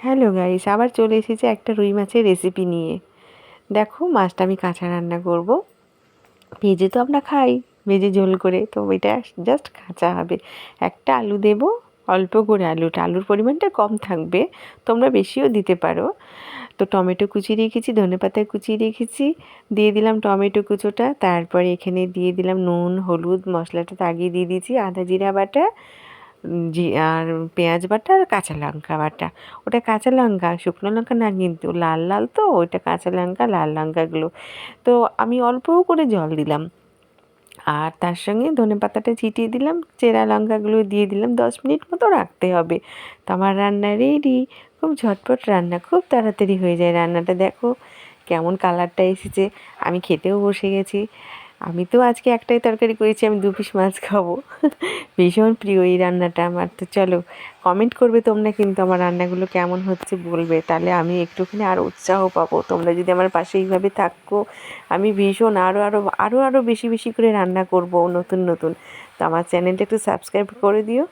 Hello guys, আবার চলে এসেছি একটা রুই মাছের রেসিপি নিয়ে। দেখো, মাছটা আমি কাঁচা রান্না করব। ভেজে তো আমরা খাই, ভেজে ঝোল করে, তো এটা জাস্ট কাঁচা হবে। একটা আলু দেব, অল্প করে আলুর পরিমাণটা কম থাকবে, তোমরা বেশিও দিতে পারো। তো টমেটো কুচি রেখেছি, ধনেপাতা কুচি রেখেছি, দিয়ে দিলাম টমেটো কুচোটা। তারপরে এখানে দিয়ে দিলাম নুন, হলুদ, মশলাটা তো আগেই দিয়ে দিয়েছি, আদা জিরা বাটা, আর পেঁয়াজ বাটা আর কাঁচা লঙ্কা বাটা। ওটা কাঁচা লঙ্কা, শুকনো লঙ্কা না কিন্তু, লাল লাল তো ওইটা কাঁচা লঙ্কা, লাল লঙ্কাগুলো। তো আমি অল্প করে জল দিলাম, আর তার সঙ্গে ধনেপাতাটা ছিটিয়ে দিলাম, চেরা লঙ্কাগুলো দিয়ে দিলাম। 10 মিনিট মতো রাখতে হবে। তো আমার রান্না রেডি। খুব ঝটপট রান্না, খুব তাড়াতাড়ি হয়ে যায় রান্নাটা। দেখো কেমন কালারটা এসেছে। আমি খেতেও বসে গেছি। আমি তো আজকে একটাই তরকারি করেছি, আমি 2 পিস মাছ খাবো। ভীষণ প্রিয় এই রান্নাটা আমার। তো চলো, কমেন্ট করবে তোমরা কিন্তু আমার রান্নাগুলো কেমন হচ্ছে বলবে, তাহলে আমি একটুখানি আরও উৎসাহ পাবো। তোমরা যদি আমার পাশে এইভাবে থাকো, আমি ভীষণ আরও বেশি বেশি করে রান্না করব নতুন নতুন। তো আমার চ্যানেলটা একটু সাবস্ক্রাইব করে দিও।